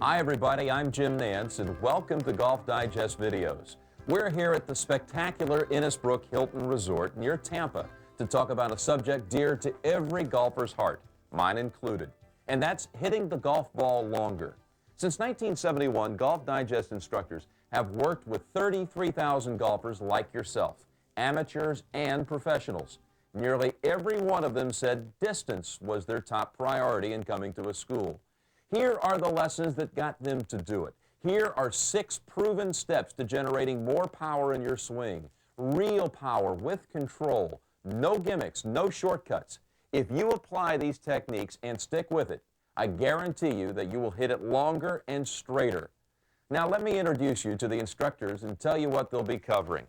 Hi everybody, I'm Jim Nance and welcome to Golf Digest Videos. We're here at the spectacular Innisbrook Hilton Resort near Tampa to talk about a subject dear to every golfer's heart, mine included, and that's hitting the golf ball longer. Since 1971, Golf Digest instructors have worked with 33,000 golfers like yourself, amateurs and professionals. Nearly every one of them said distance was their top priority in coming to a school. Here are the lessons that got them to do it. Here are 6 proven steps to generating more power in your swing. Real power with control. No gimmicks, no shortcuts. If you apply these techniques and stick with it, I guarantee you that you will hit it longer and straighter. Now let me introduce you to the instructors and tell you what they'll be covering.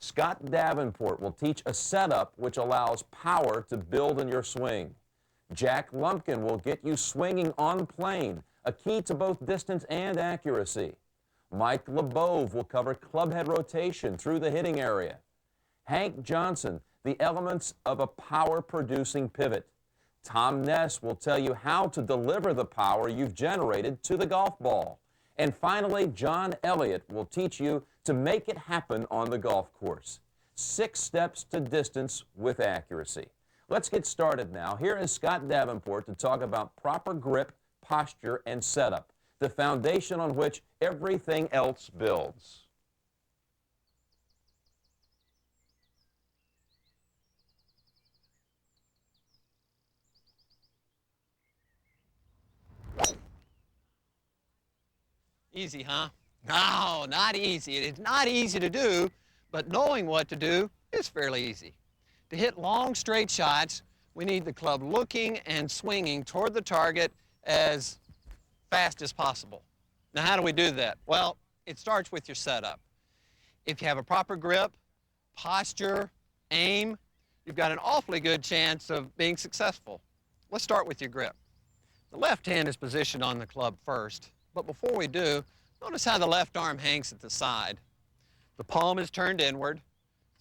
Scott Davenport will teach a setup which allows power to build in your swing. Jack Lumpkin will get you swinging on plane, a key to both distance and accuracy. Mike LeBove will cover clubhead rotation through the hitting area. Hank Johnson, the elements of a power-producing pivot. Tom Ness will tell you how to deliver the power you've generated to the golf ball. And finally, John Elliott will teach you to make it happen on the golf course. 6 steps to distance with accuracy. Let's get started now. Here is Scott Davenport to talk about proper grip, posture, and setup, the foundation on which everything else builds. Easy, huh? No, not easy. It's not easy to do, but knowing what to do is fairly easy. To hit long, straight shots, we need the club looking and swinging toward the target as fast as possible. Now, how do we do that? Well, it starts with your setup. If you have a proper grip, posture, aim, you've got an awfully good chance of being successful. Let's start with your grip. The left hand is positioned on the club first, but before we do, notice how the left arm hangs at the side. The palm is turned inward.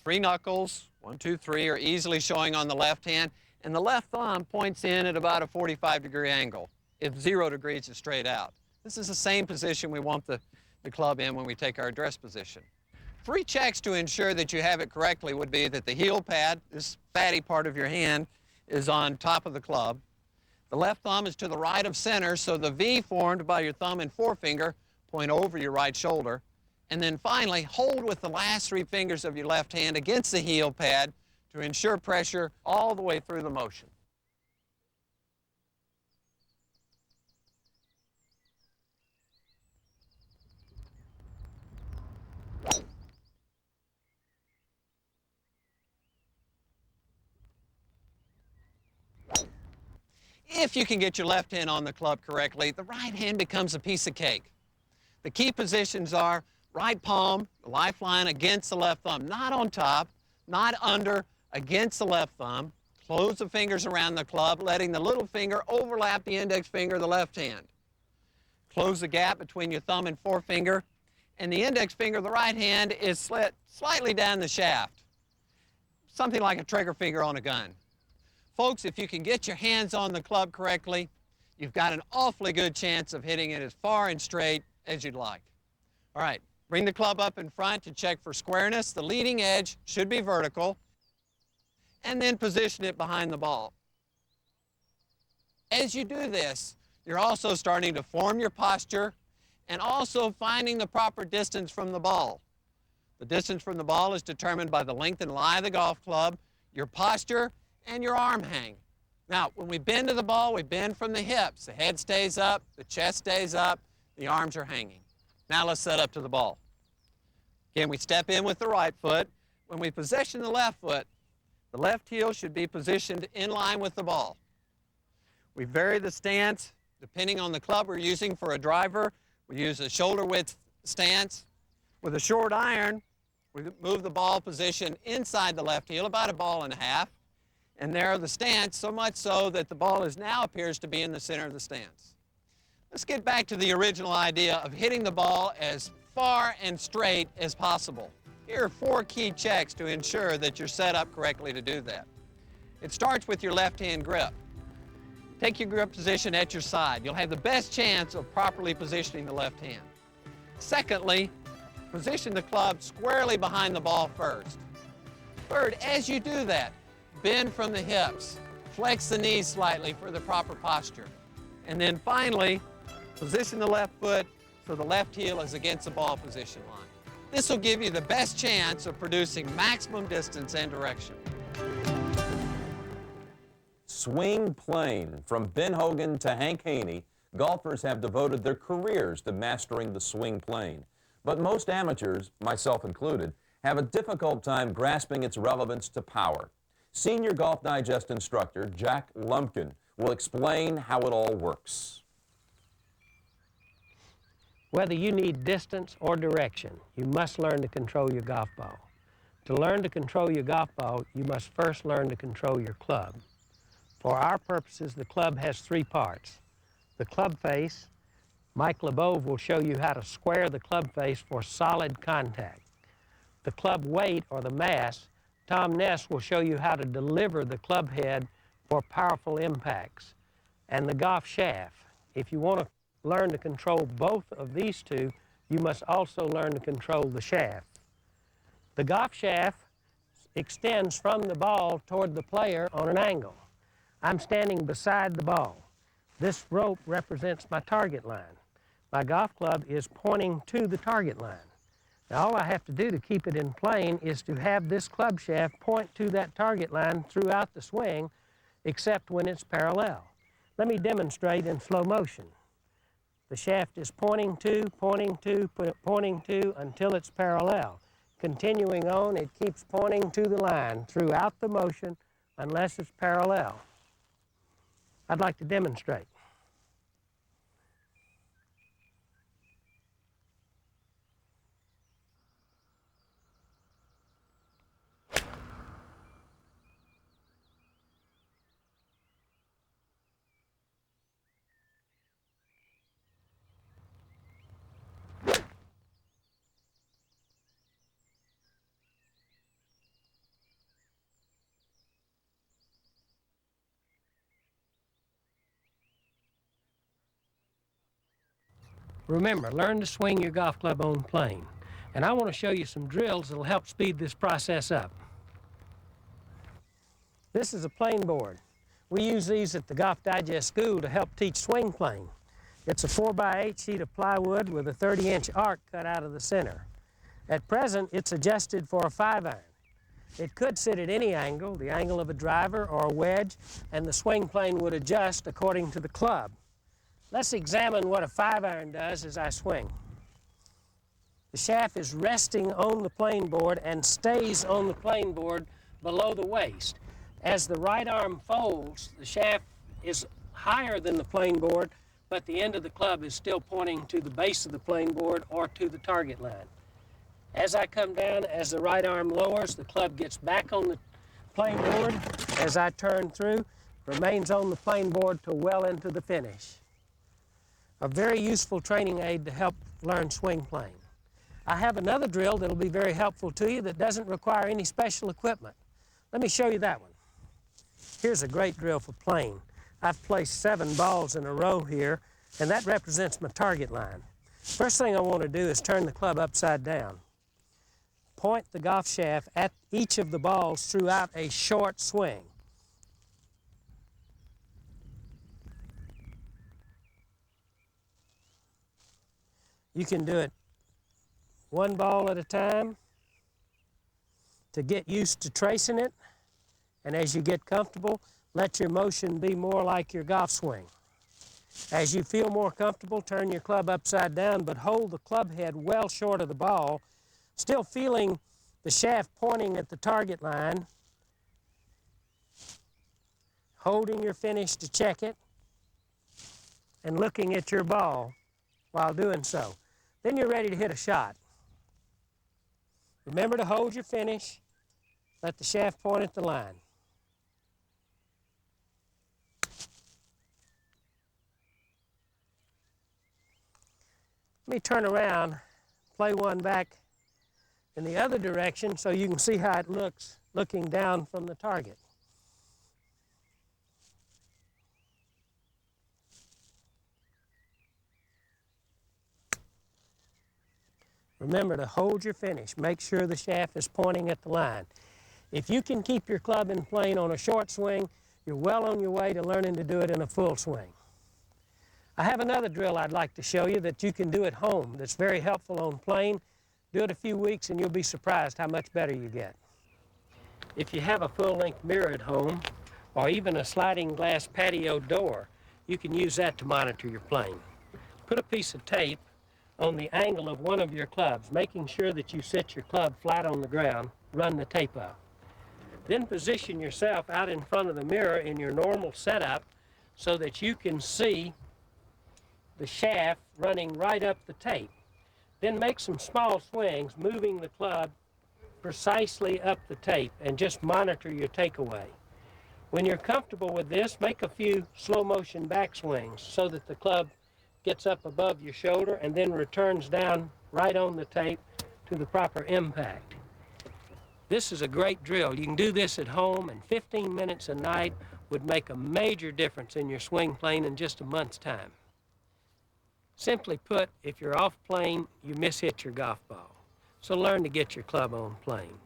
3 knuckles, 1, 2, 3, are easily showing on the left hand, and the left thumb points in at about a 45-degree angle, if 0 degrees is straight out. This is the same position we want the club in when we take our address position. 3 checks to ensure that you have it correctly would be that the heel pad, this fatty part of your hand, is on top of the club. The left thumb is to the right of center, so the V formed by your thumb and forefinger point over your right shoulder. And then finally, hold with the last 3 fingers of your left hand against the heel pad to ensure pressure all the way through the motion. If you can get your left hand on the club correctly, the right hand becomes a piece of cake. The key positions are right palm, lifeline against the left thumb, not on top, not under, against the left thumb. Close the fingers around the club, letting the little finger overlap the index finger of the left hand. Close the gap between your thumb and forefinger, and the index finger of the right hand is slit slightly down the shaft, something like a trigger finger on a gun. Folks, if you can get your hands on the club correctly, you've got an awfully good chance of hitting it as far and straight as you'd like. All right, bring the club up in front to check for squareness. The leading edge should be vertical, and then position it behind the ball. As you do this, you're also starting to form your posture and also finding the proper distance from the ball. The distance from the ball is determined by the length and lie of the golf club, your posture, and your arm hang. Now, when we bend to the ball, we bend from the hips. The head stays up, the chest stays up, the arms are hanging. Now let's set up to the ball. Again, we step in with the right foot. When we position the left foot, the left heel should be positioned in line with the ball. We vary the stance depending on the club we're using. For a driver, we use a shoulder width stance. With a short iron, we move the ball position inside the left heel, about 1.5 balls, and narrow the stance so much so that the ball now appears to be in the center of the stance. Let's get back to the original idea of hitting the ball as far and straight as possible. Here are 4 key checks to ensure that you're set up correctly to do that. It starts with your left-hand grip. Take your grip position at your side. You'll have the best chance of properly positioning the left hand. Secondly, position the club squarely behind the ball first. Third, as you do that, bend from the hips, flex the knees slightly for the proper posture. And then finally, position the left foot so the left heel is against the ball position line. This will give you the best chance of producing maximum distance and direction. Swing playing. From Ben Hogan to Hank Haney, golfers have devoted their careers to mastering the swing plane. But most amateurs, myself included, have a difficult time grasping its relevance to power. Senior Golf Digest instructor Jack Lumpkin will explain how it all works. Whether you need distance or direction, you must learn to control your golf ball. To learn to control your golf ball, you must first learn to control your club. For our purposes, the club has three parts. The club face. Mike LeBove will show you how to square the club face for solid contact. The club weight, or the mass, Tom Ness will show you how to deliver the club head for powerful impacts. And the golf shaft. If you want to learn to control both of these two, you must also learn to control the shaft. The golf shaft extends from the ball toward the player on an angle. I'm standing beside the ball. This rope represents my target line. My golf club is pointing to the target line. Now, all I have to do to keep it in plane is to have this club shaft point to that target line throughout the swing, except when it's parallel. Let me demonstrate in slow motion. The shaft is pointing to until it's parallel. Continuing on, it keeps pointing to the line throughout the motion unless it's parallel. I'd like to demonstrate. Remember, learn to swing your golf club on plane. And I want to show you some drills that will help speed this process up. This is a plane board. We use these at the Golf Digest School to help teach swing plane. It's a 4x8 sheet of plywood with a 30-inch arc cut out of the center. At present, it's adjusted for a 5-iron. It could sit at any angle, the angle of a driver or a wedge, and the swing plane would adjust according to the club. Let's examine what a 5-iron does as I swing. The shaft is resting on the plane board and stays on the plane board below the waist. As the right arm folds, the shaft is higher than the plane board, but the end of the club is still pointing to the base of the plane board or to the target line. As I come down, as the right arm lowers, the club gets back on the plane board. As I turn through, remains on the plane board till well into the finish. A very useful training aid to help learn swing plane. I have another drill that will be very helpful to you that doesn't require any special equipment. Let me show you that one. Here's a great drill for plane. I've placed 7 balls in a row here, and that represents my target line. First thing I want to do is turn the club upside down. Point the golf shaft at each of the balls throughout a short swing. You can do it one ball at a time to get used to tracing it, and as you get comfortable, let your motion be more like your golf swing. As you feel more comfortable, turn your club upside down, but hold the club head well short of the ball, still feeling the shaft pointing at the target line, holding your finish to check it, and looking at your ball while doing so. Then you're ready to hit a shot. Remember to hold your finish, let the shaft point at the line. Let me turn around, play one back in the other direction so you can see how it looks looking down from the target. Remember to hold your finish. Make sure the shaft is pointing at the line. If you can keep your club in plane on a short swing, you're well on your way to learning to do it in a full swing. I have another drill I'd like to show you that you can do at home that's very helpful on plane. Do it a few weeks and you'll be surprised how much better you get. If you have a full-length mirror at home, or even a sliding glass patio door, you can use that to monitor your plane. Put a piece of tape on the angle of one of your clubs, making sure that you set your club flat on the ground. Run the tape up. Then position yourself out in front of the mirror in your normal setup so that you can see the shaft running right up the tape. Then make some small swings, moving the club precisely up the tape, and just monitor your takeaway. When you're comfortable with this, make a few slow motion backswings so that the club gets up above your shoulder and then returns down right on the tape to the proper impact. This is a great drill. You can do this at home, and 15 minutes a night would make a major difference in your swing plane in just a month's time. Simply put, if you're off plane, you mishit your golf ball. So learn to get your club on plane.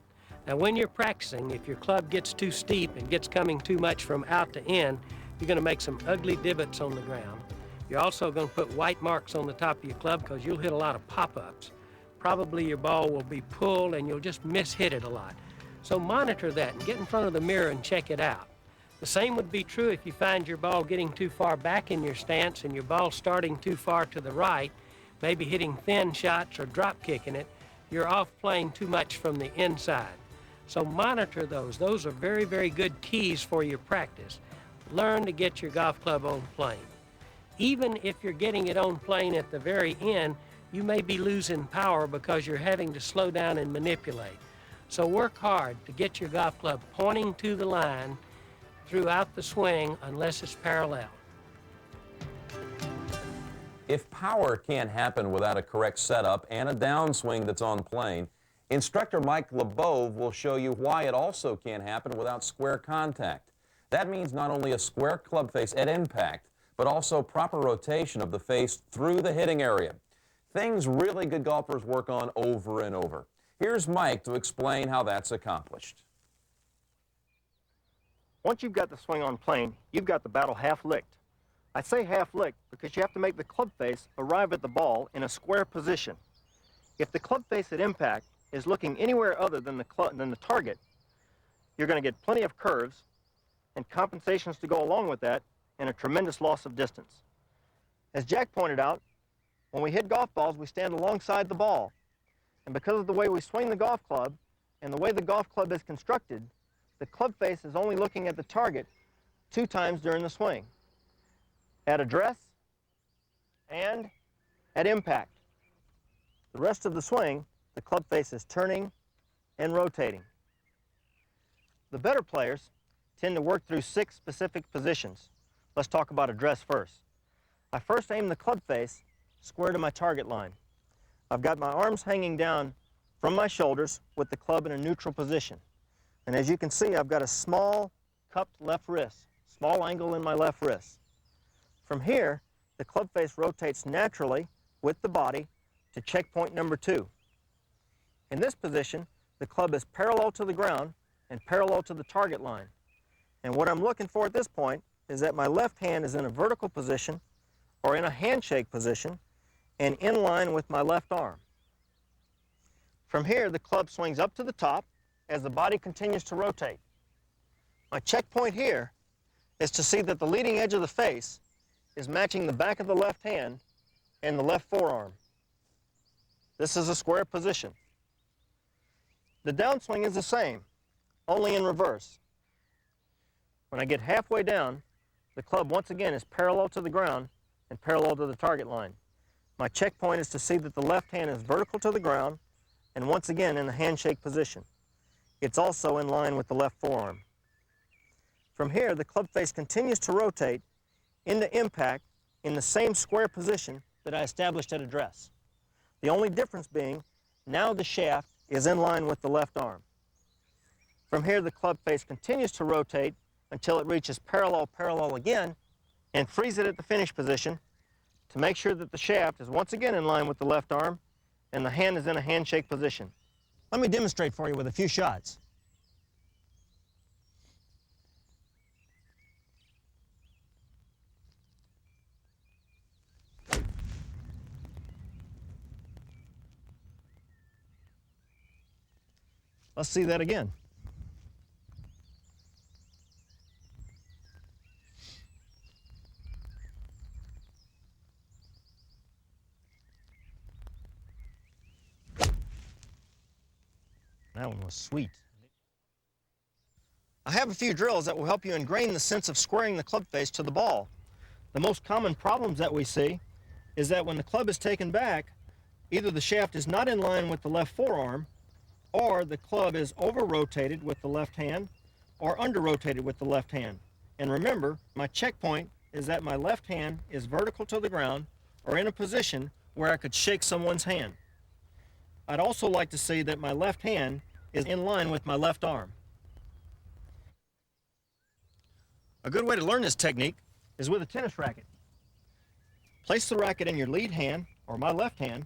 Now when you're practicing, if your club gets too steep and gets coming too much from out to in, you're going to make some ugly divots on the ground. You're also going to put white marks on the top of your club because you'll hit a lot of pop-ups. Probably your ball will be pulled and you'll just mishit it a lot. So monitor that and get in front of the mirror and check it out. The same would be true if you find your ball getting too far back in your stance and your ball starting too far to the right, maybe hitting thin shots or drop kicking it. You're off playing too much from the inside. So monitor those. Those are very, very good keys for your practice. Learn to get your golf club on plane. Even if you're getting it on plane at the very end, you may be losing power because you're having to slow down and manipulate. So work hard to get your golf club pointing to the line throughout the swing unless it's parallel. If power can't happen without a correct setup and a downswing that's on plane, instructor Mike LeBove will show you why it also can't happen without square contact. That means not only a square club face at impact, but also proper rotation of the face through the hitting area. Things really good golfers work on over and over. Here's Mike to explain how that's accomplished. Once you've got the swing on plane, you've got the battle half licked. I say half licked because you have to make the club face arrive at the ball in a square position. If the club face at impact is looking anywhere other than the target, you're going to get plenty of curves and compensations to go along with that and a tremendous loss of distance. As Jack pointed out, when we hit golf balls, we stand alongside the ball. And because of the way we swing the golf club and the way the golf club is constructed, the club face is only looking at the target 2 times during the swing. At address and at impact. The rest of the swing, the club face is turning and rotating. The better players tend to work through 6 specific positions. Let's talk about address first. I first aim the club face square to my target line. I've got my arms hanging down from my shoulders with the club in a neutral position. And as you can see, I've got a small cupped left wrist, small angle in my left wrist. From here, the club face rotates naturally with the body to checkpoint number 2. In this position, the club is parallel to the ground and parallel to the target line. And what I'm looking for at this point is that my left hand is in a vertical position or in a handshake position and in line with my left arm. From here, the club swings up to the top as the body continues to rotate. My checkpoint here is to see that the leading edge of the face is matching the back of the left hand and the left forearm. This is a square position. The downswing is the same, only in reverse. When I get halfway down, the club once again is parallel to the ground and parallel to the target line. My checkpoint is to see that the left hand is vertical to the ground and once again in a handshake position. It's also in line with the left forearm. From here, the club face continues to rotate into impact in the same square position that I established at address. The only difference being, now the shaft is in line with the left arm. From here, the club face continues to rotate until it reaches parallel again, and freeze it at the finish position to make sure that the shaft is once again in line with the left arm and the hand is in a handshake position. Let me demonstrate for you with a few shots. Let's see that again. That one was sweet. I have a few drills that will help you ingrain the sense of squaring the club face to the ball. The most common problems that we see is that when the club is taken back, either the shaft is not in line with the left forearm, or the club is over-rotated with the left hand, or under-rotated with the left hand. And remember, my checkpoint is that my left hand is vertical to the ground, or in a position where I could shake someone's hand. I'd also like to see that my left hand is in line with my left arm. A good way to learn this technique is with a tennis racket. Place the racket in your lead hand, or my left hand,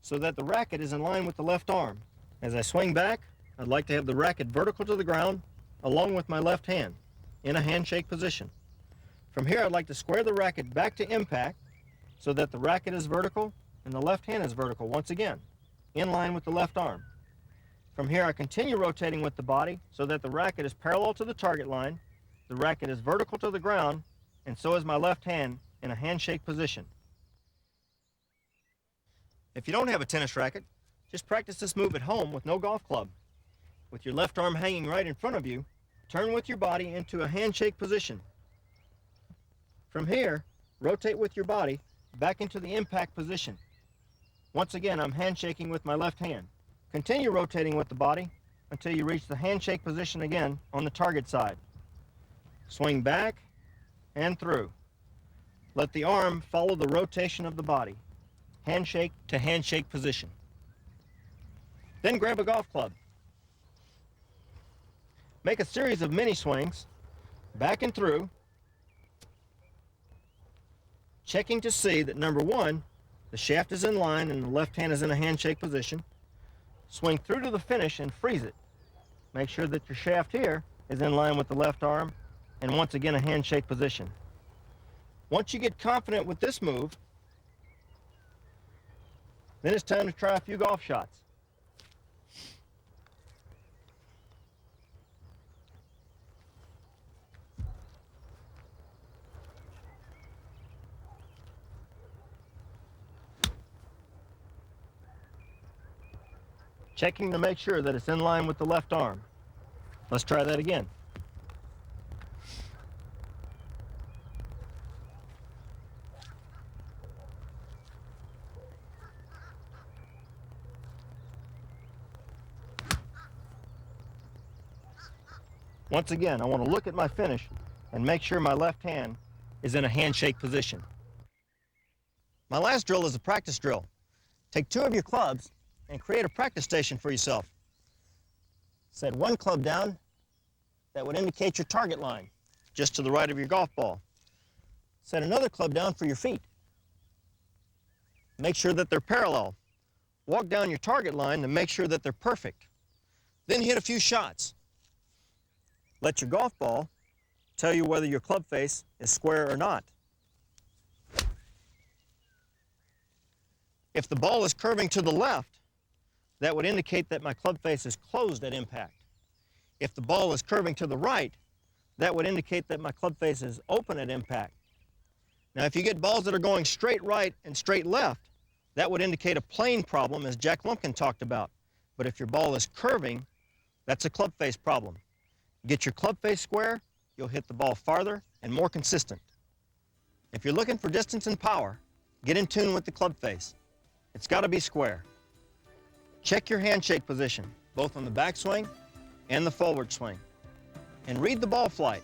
so that the racket is in line with the left arm. As I swing back, I'd like to have the racket vertical to the ground, along with my left hand, in a handshake position. From here, I'd like to square the racket back to impact, so that the racket is vertical and the left hand is vertical once again, in line with the left arm. From here, I continue rotating with the body so that the racket is parallel to the target line, the racket is vertical to the ground, and so is my left hand in a handshake position. If you don't have a tennis racket, just practice this move at home with no golf club. With your left arm hanging right in front of you, turn with your body into a handshake position. From here, rotate with your body back into the impact position. Once again, I'm handshaking with my left hand. Continue rotating with the body until you reach the handshake position again on the target side. Swing back and through. Let the arm follow the rotation of the body. Handshake to handshake position. Then grab a golf club. Make a series of mini swings, back and through, checking to see that number one, the shaft is in line and the left hand is in a handshake position. Swing through to the finish and freeze it. Make sure that your shaft here is in line with the left arm, and once again a handshake position. Once you get confident with this move, then it's time to try a few golf shots. Checking to make sure that it's in line with the left arm. Let's try that again. Once again, I want to look at my finish and make sure my left hand is in a handshake position. My last drill is a practice drill. Take two of your clubs and create a practice station for yourself. Set one club down that would indicate your target line, just to the right of your golf ball. Set another club down for your feet. Make sure that they're parallel. Walk down your target line to make sure that they're perfect. Then hit a few shots. Let your golf ball tell you whether your club face is square or not. If the ball is curving to the left, that would indicate that my club face is closed at impact. If the ball is curving to the right, that would indicate that my club face is open at impact. Now, if you get balls that are going straight right and straight left, that would indicate a plane problem, as Jack Lumpkin talked about. But if your ball is curving, that's a club face problem. Get your club face square, you'll hit the ball farther and more consistent. If you're looking for distance and power, get in tune with the club face. It's got to be square. Check your handshake position, both on the backswing and the forward swing. And read the ball flight.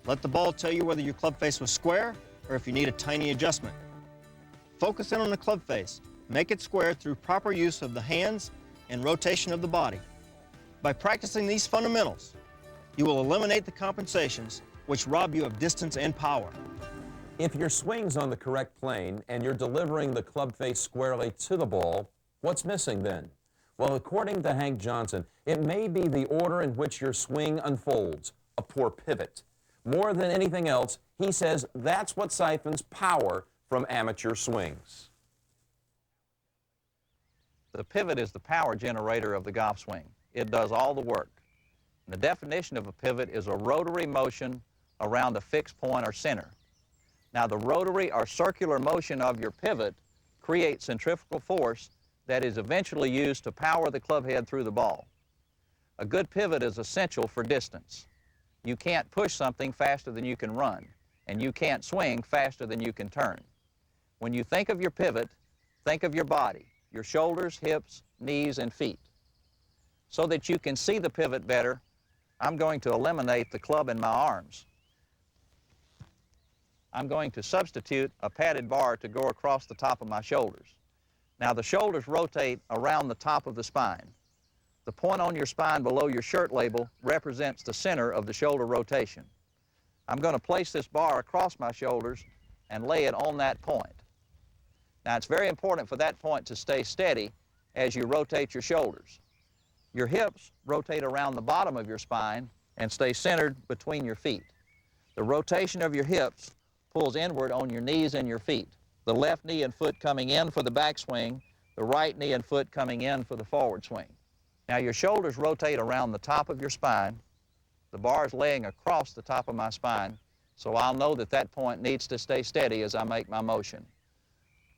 Let the ball tell you whether your club face was square or if you need a tiny adjustment. Focus in on the club face. Make it square through proper use of the hands and rotation of the body. By practicing these fundamentals, you will eliminate the compensations which rob you of distance and power. If your swing's on the correct plane and you're delivering the club face squarely to the ball, What's missing then? Well, according to Hank Johnson, it may be the order in which your swing unfolds, a poor pivot. More than anything else, he says that's what siphons power from amateur swings. The pivot is the power generator of the golf swing. It does all the work. The definition of a pivot is a rotary motion around a fixed point or center. Now, the rotary or circular motion of your pivot creates centrifugal force that is eventually used to power the club head through the ball. A good pivot is essential for distance. You can't push something faster than you can run, and you can't swing faster than you can turn. When you think of your pivot, think of your body, your shoulders, hips, knees, and feet. So that you can see the pivot better, I'm going to eliminate the club in my arms. I'm going to substitute a padded bar to go across the top of my shoulders. Now, the shoulders rotate around the top of the spine. The point on your spine below your shirt label represents the center of the shoulder rotation. I'm going to place this bar across my shoulders and lay it on that point. Now, it's very important for that point to stay steady as you rotate your shoulders. Your hips rotate around the bottom of your spine and stay centered between your feet. The rotation of your hips pulls inward on your knees and your feet. The left knee and foot coming in for the backswing, the right knee and foot coming in for the forward swing. Now, your shoulders rotate around the top of your spine. The bar is laying across the top of my spine, so I'll know that that point needs to stay steady as I make my motion.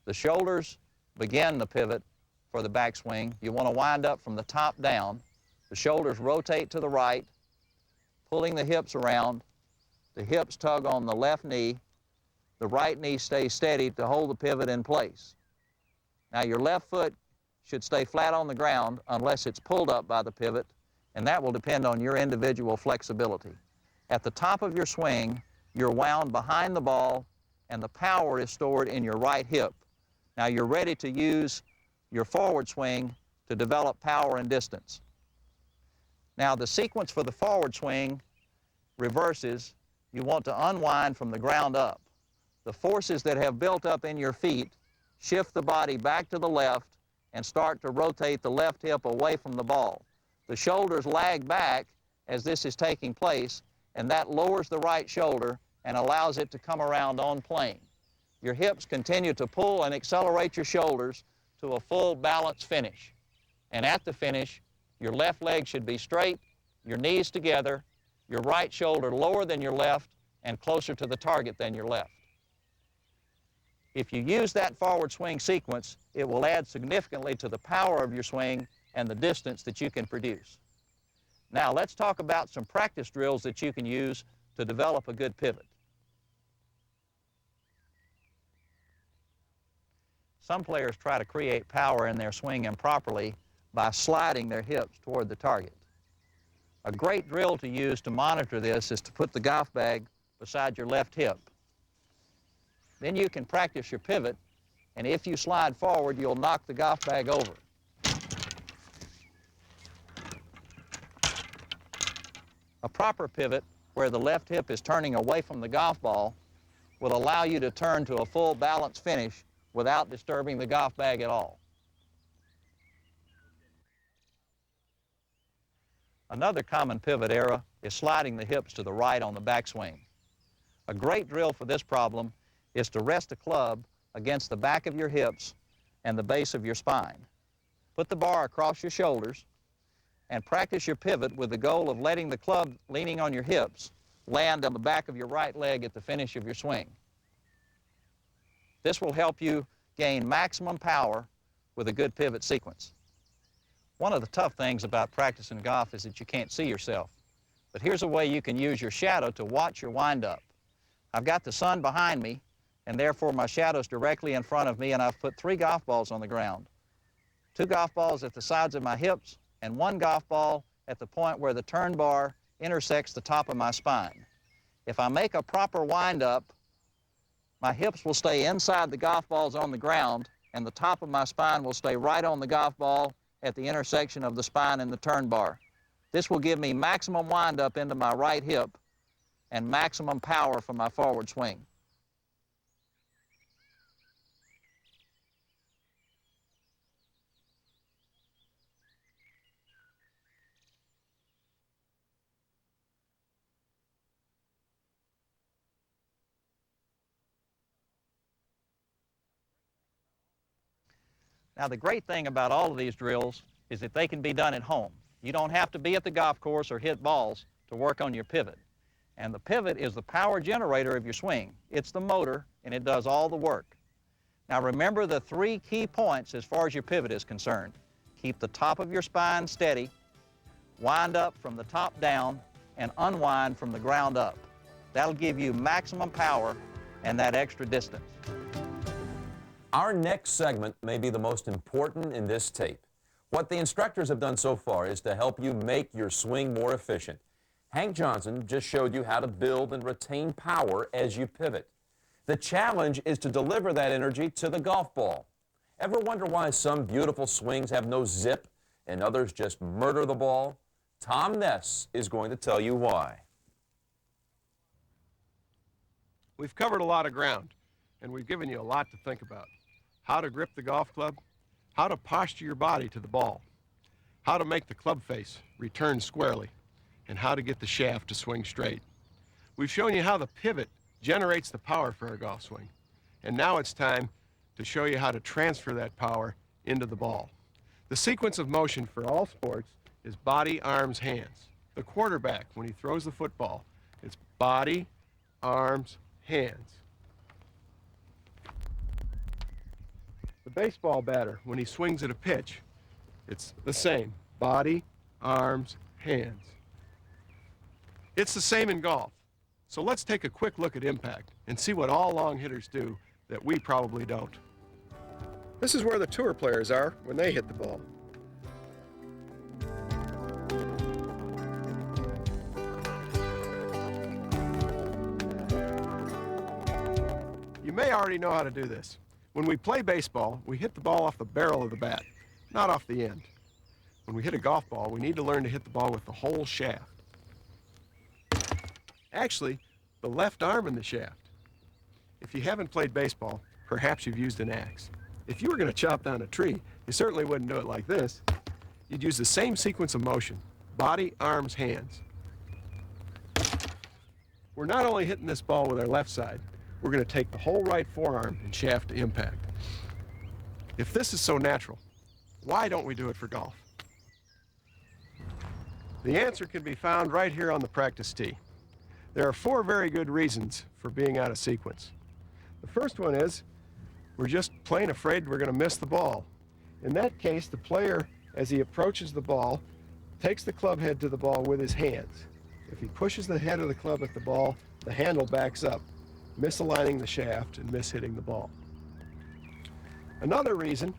The shoulders begin the pivot for the backswing. You want to wind up from the top down. The shoulders rotate to the right, pulling the hips around. The hips tug on the left knee. The right knee stays steady to hold the pivot in place. Now, your left foot should stay flat on the ground unless it's pulled up by the pivot, and that will depend on your individual flexibility. At the top of your swing, you're wound behind the ball, and the power is stored in your right hip. Now, you're ready to use your forward swing to develop power and distance. Now, the sequence for the forward swing reverses. You want to unwind from the ground up. The forces that have built up in your feet shift the body back to the left and start to rotate the left hip away from the ball. The shoulders lag back as this is taking place, and that lowers the right shoulder and allows it to come around on plane. Your hips continue to pull and accelerate your shoulders to a full balance finish. And at the finish, your left leg should be straight, your knees together, your right shoulder lower than your left and closer to the target than your left. If you use that forward swing sequence, it will add significantly to the power of your swing and the distance that you can produce. Now, let's talk about some practice drills that you can use to develop a good pivot. Some players try to create power in their swing improperly by sliding their hips toward the target. A great drill to use to monitor this is to put the golf bag beside your left hip. Then you can practice your pivot, and if you slide forward, you'll knock the golf bag over. A proper pivot, where the left hip is turning away from the golf ball, will allow you to turn to a full balance finish without disturbing the golf bag at all. Another common pivot error is sliding the hips to the right on the backswing. A great drill for this problem is to rest the club against the back of your hips and the base of your spine. Put the bar across your shoulders and practice your pivot with the goal of letting the club leaning on your hips land on the back of your right leg at the finish of your swing. This will help you gain maximum power with a good pivot sequence. One of the tough things about practicing golf is that you can't see yourself. But here's a way you can use your shadow to watch your wind-up. I've got the sun behind me, and therefore my shadow's directly in front of me, and I've put 3 golf balls on the ground. 2 golf balls at the sides of my hips, and 1 golf ball at the point where the turn bar intersects the top of my spine. If I make a proper wind-up, my hips will stay inside the golf balls on the ground, and the top of my spine will stay right on the golf ball at the intersection of the spine and the turn bar. This will give me maximum wind-up into my right hip and maximum power for my forward swing. Now, the great thing about all of these drills is that they can be done at home. You don't have to be at the golf course or hit balls to work on your pivot. And the pivot is the power generator of your swing. It's the motor, and it does all the work. Now, remember the 3 key points as far as your pivot is concerned. Keep the top of your spine steady, wind up from the top down, and unwind from the ground up. That'll give you maximum power and that extra distance. Our next segment may be the most important in this tape. What the instructors have done so far is to help you make your swing more efficient. Hank Johnson just showed you how to build and retain power as you pivot. The challenge is to deliver that energy to the golf ball. Ever wonder why some beautiful swings have no zip and others just murder the ball? Tom Ness is going to tell you why. We've covered a lot of ground, and we've given you a lot to think about. How to grip the golf club, how to posture your body to the ball, how to make the club face return squarely, and how to get the shaft to swing straight. We've shown you how the pivot generates the power for our golf swing, and now it's time to show you how to transfer that power into the ball. The sequence of motion for all sports is body, arms, hands. The quarterback, when he throws the football, it's body, arms, hands. The baseball batter, when he swings at a pitch, it's the same. Body, arms, hands. It's the same in golf. So let's take a quick look at impact and see what all long hitters do that we probably don't. This is where the tour players are when they hit the ball. You may already know how to do this. When we play baseball, we hit the ball off the barrel of the bat, not off the end. When we hit a golf ball, we need to learn to hit the ball with the whole shaft. Actually, the left arm in the shaft. If you haven't played baseball, perhaps you've used an axe. If you were going to chop down a tree, you certainly wouldn't do it like this. You'd use the same sequence of motion, body, arms, hands. We're not only hitting this ball with our left side, we're going to take the whole right forearm and shaft to impact. If this is so natural, why don't we do it for golf? The answer can be found right here on the practice tee. There are 4 very good reasons for being out of sequence. The first one is we're just plain afraid we're going to miss the ball. In that case, the player, as he approaches the ball, takes the club head to the ball with his hands. If he pushes the head of the club at the ball, the handle backs up, misaligning the shaft and mishitting the ball. Another reason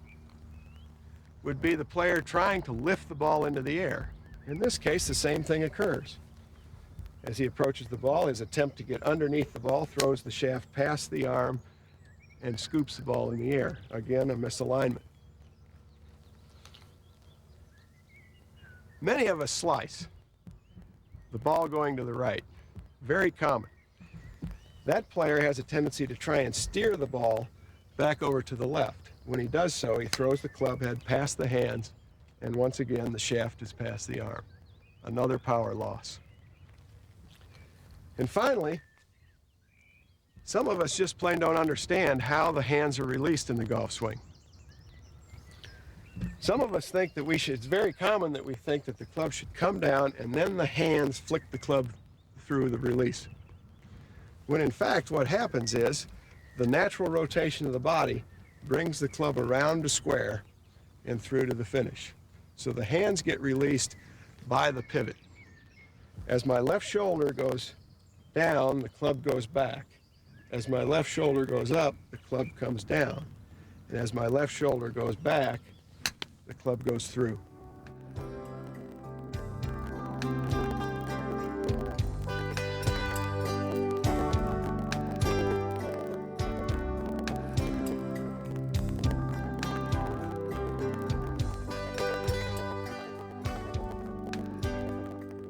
would be the player trying to lift the ball into the air. In this case, the same thing occurs. As he approaches the ball, his attempt to get underneath the ball throws the shaft past the arm and scoops the ball in the air. Again, a misalignment. Many of us slice, the ball going to the right. Very common. That player has a tendency to try and steer the ball back over to the left. When he does so, he throws the club head past the hands, and once again, the shaft is past the arm. Another power loss. And finally, some of us just plain don't understand how the hands are released in the golf swing. Some of us think that it's very common that we think that the club should come down and then the hands flick the club through the release. When in fact what happens is the natural rotation of the body brings the club around to square and through to the finish. So the hands get released by the pivot. As my left shoulder goes down, the club goes back. As my left shoulder goes up, the club comes down. And as my left shoulder goes back, the club goes through.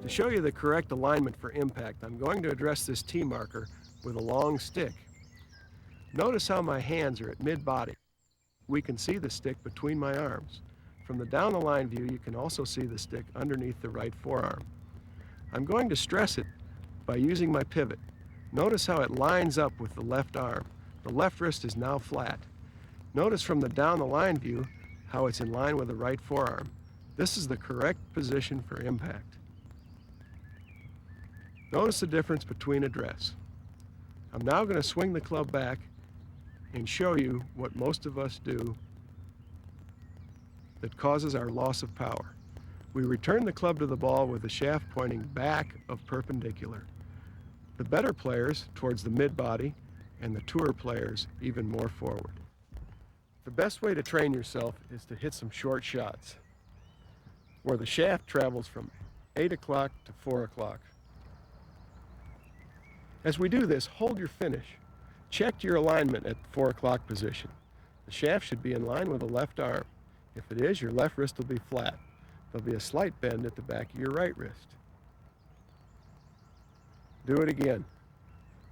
To show you the correct alignment for impact, I'm going to address this tee marker with a long stick. Notice how my hands are at mid-body. We can see the stick between my arms. From the down the line view, you can also see the stick underneath the right forearm. I'm going to stress it by using my pivot. Notice how it lines up with the left arm. The left wrist is now flat. Notice from the down the line view how it's in line with the right forearm. This is the correct position for impact. Notice the difference between address. I'm now going to swing the club back and show you what most of us do that causes our loss of power. We return the club to the ball with the shaft pointing back of perpendicular. The better players towards the mid-body and the tour players even more forward. The best way to train yourself is to hit some short shots where the shaft travels from 8 o'clock to 4 o'clock. As we do this, hold your finish. Check your alignment at the 4 o'clock position. The shaft should be in line with the left arm. If it is, your left wrist will be flat. There'll be a slight bend at the back of your right wrist. Do it again.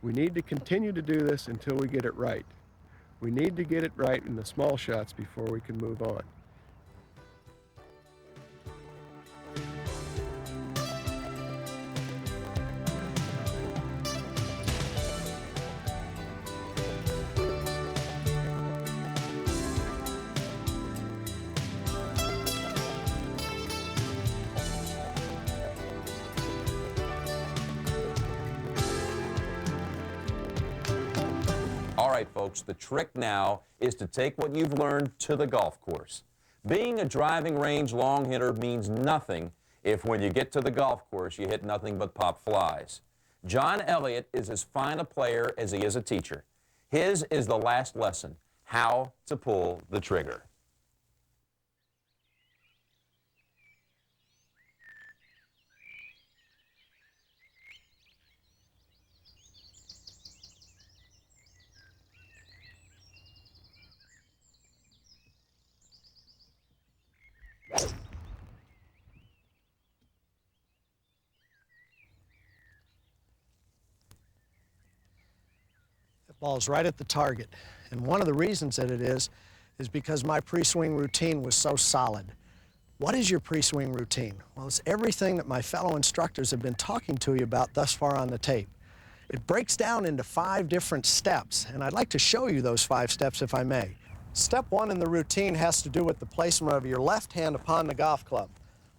We need to continue to do this until we get it right. We need to get it right in the small shots before we can move on. All right, folks, the trick now is to take what you've learned to the golf course. Being a driving range long hitter means nothing if when you get to the golf course you hit nothing but pop flies. John Elliott is as fine a player as he is a teacher. His is the last lesson, how to pull the trigger. That ball's right at the target. And one of the reasons that it is because my pre-swing routine was so solid. What is your pre-swing routine? Well, it's everything that my fellow instructors have been talking to you about thus far on the tape. It breaks down into 5 different steps, and I'd like to show you those 5 steps if I may. Step 1 in the routine has to do with the placement of your left hand upon the golf club.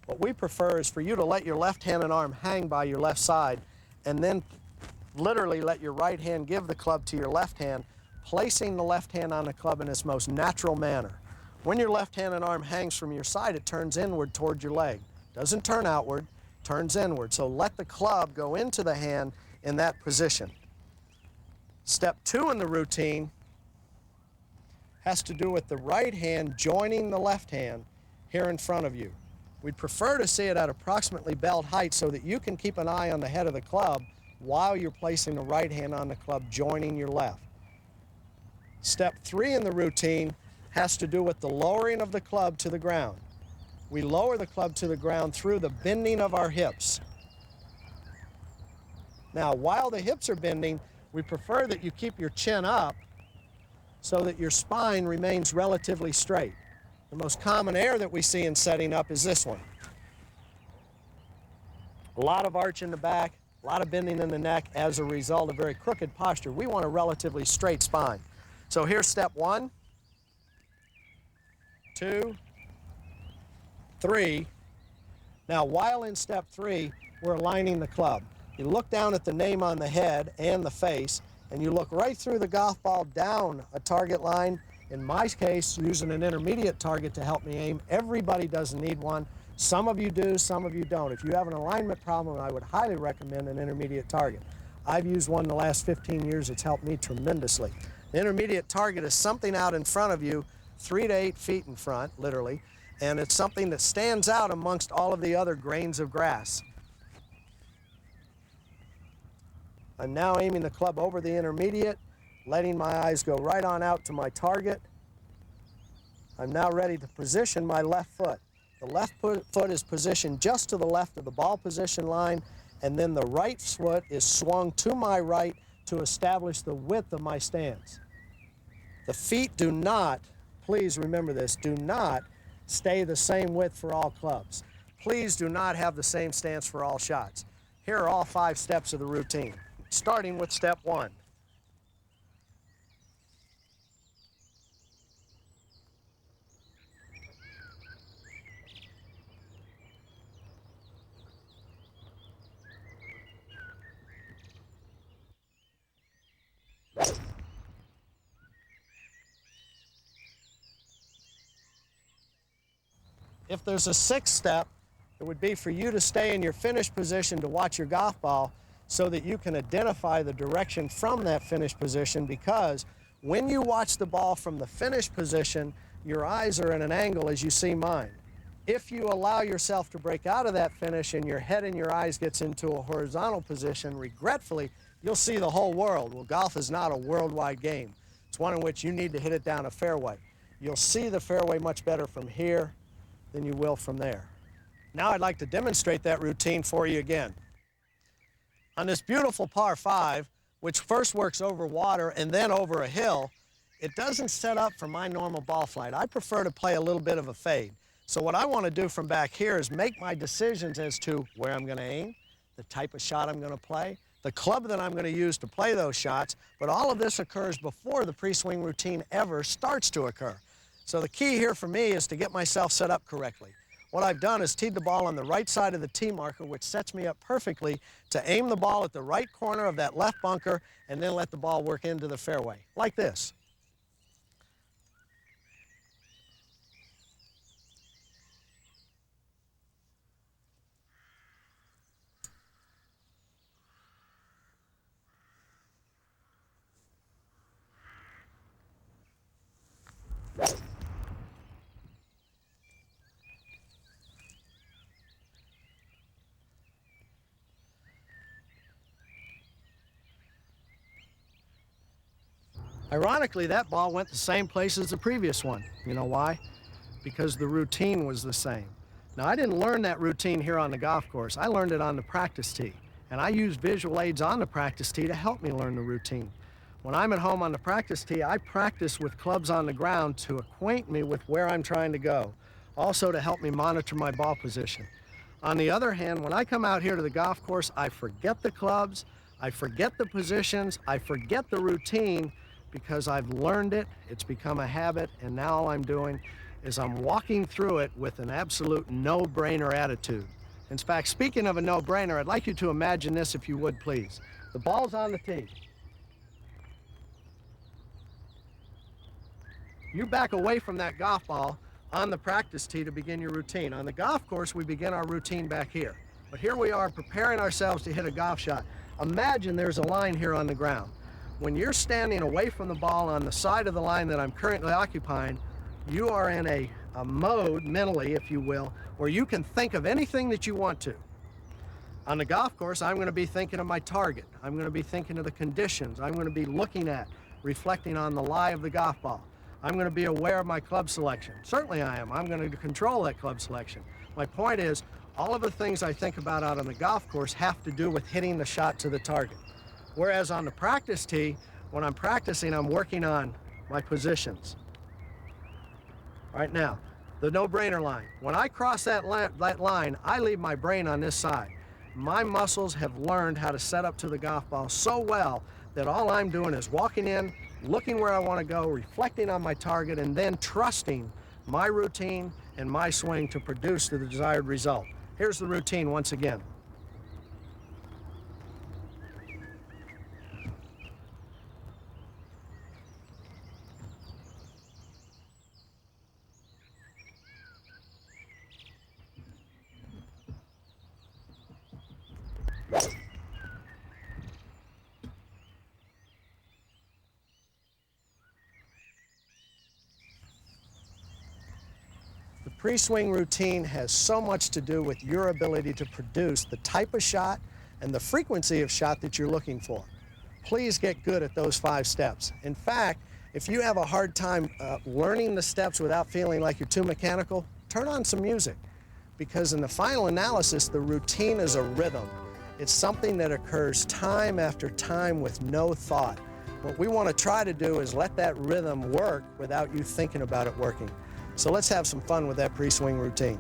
What we prefer is for you to let your left hand and arm hang by your left side and then literally let your right hand give the club to your left hand, placing the left hand on the club in its most natural manner. When your left hand and arm hangs from your side, it turns inward toward your leg. Doesn't turn outward, turns inward. So let the club go into the hand in that position. Step 2 in the routine has to do with the right hand joining the left hand here in front of you. We'd prefer to see it at approximately belt height so that you can keep an eye on the head of the club while you're placing the right hand on the club joining your left. Step 3 in the routine has to do with the lowering of the club to the ground. We lower the club to the ground through the bending of our hips. Now, while the hips are bending, we prefer that you keep your chin up so that your spine remains relatively straight. The most common error that we see in setting up is this one. A lot of arch in the back, a lot of bending in the neck as a result of very crooked posture. We want a relatively straight spine. So here's step 1, 2, 3. Now, while in step 3, we're aligning the club. You look down at the name on the head and the face, and you look right through the golf ball down a target line. In my case, using an intermediate target to help me aim. Everybody doesn't need one. Some of you do, some of you don't. If you have an alignment problem, I would highly recommend an intermediate target. I've used one the last 15 years. It's helped me tremendously. The intermediate target is something out in front of you, 3 to 8 feet in front, literally, and it's something that stands out amongst all of the other grains of grass. I'm now aiming the club over the intermediate, letting my eyes go right on out to my target. I'm now ready to position my left foot. The left foot is positioned just to the left of the ball position line, and then the right foot is swung to my right to establish the width of my stance. The feet do not, please remember this, do not stay the same width for all clubs. Please do not have the same stance for all shots. Here are all 5 steps of the routine, starting with step 1. If there's a sixth step, it would be for you to stay in your finished position to watch your golf ball so that you can identify the direction from that finished position, because when you watch the ball from the finished position, your eyes are at an angle as you see mine. If you allow yourself to break out of that finish and your head and your eyes gets into a horizontal position, regretfully, you'll see the whole world. Well, golf is not a worldwide game. It's one in which you need to hit it down a fairway. You'll see the fairway much better from here than you will from there. Now I'd like to demonstrate that routine for you again. On this beautiful par 5, which first works over water and then over a hill, it doesn't set up for my normal ball flight. I prefer to play a little bit of a fade. So what I want to do from back here is make my decisions as to where I'm going to aim, the type of shot I'm going to play, the club that I'm going to use to play those shots, but all of this occurs before the pre-swing routine ever starts to occur. So the key here for me is to get myself set up correctly. What I've done is teed the ball on the right side of the tee marker, which sets me up perfectly to aim the ball at the right corner of that left bunker and then let the ball work into the fairway, like this. Ironically, that ball went the same place as the previous one. You know why? Because the routine was the same. Now, I didn't learn that routine here on the golf course. I learned it on the practice tee. And I use visual aids on the practice tee to help me learn the routine. When I'm at home on the practice tee, I practice with clubs on the ground to acquaint me with where I'm trying to go, also to help me monitor my ball position. On the other hand, when I come out here to the golf course, I forget the clubs, I forget the positions, I forget the routine, because I've learned it, it's become a habit, and now all I'm doing is I'm walking through it with an absolute no-brainer attitude. In fact, speaking of a no-brainer, I'd like you to imagine this if you would, please. The ball's on the tee. You back away from that golf ball on the practice tee to begin your routine. On the golf course, we begin our routine back here. But here we are preparing ourselves to hit a golf shot. Imagine there's a line here on the ground. When you're standing away from the ball on the side of the line that I'm currently occupying, you are in a mode, mentally, if you will, where you can think of anything that you want to. On the golf course, I'm going to be thinking of my target. I'm going to be thinking of the conditions. I'm going to be looking at, reflecting on the lie of the golf ball. I'm going to be aware of my club selection. Certainly I am. I'm going to control that club selection. My point is, all of the things I think about out on the golf course have to do with hitting the shot to the target. Whereas on the practice tee, when I'm practicing, I'm working on my positions. Right now, the no-brainer line. When I cross that line, I leave my brain on this side. My muscles have learned how to set up to the golf ball so well that all I'm doing is walking in, looking where I want to go, reflecting on my target, and then trusting my routine and my swing to produce the desired result. Here's the routine once again. The pre-swing routine has so much to do with your ability to produce the type of shot and the frequency of shot that you're looking for. Please get good at those 5 steps. In fact, if you have a hard time learning the steps without feeling like you're too mechanical, turn on some music. Because in the final analysis, the routine is a rhythm. It's something that occurs time after time with no thought. What we want to try to do is let that rhythm work without you thinking about it working. So let's have some fun with that pre-swing routine.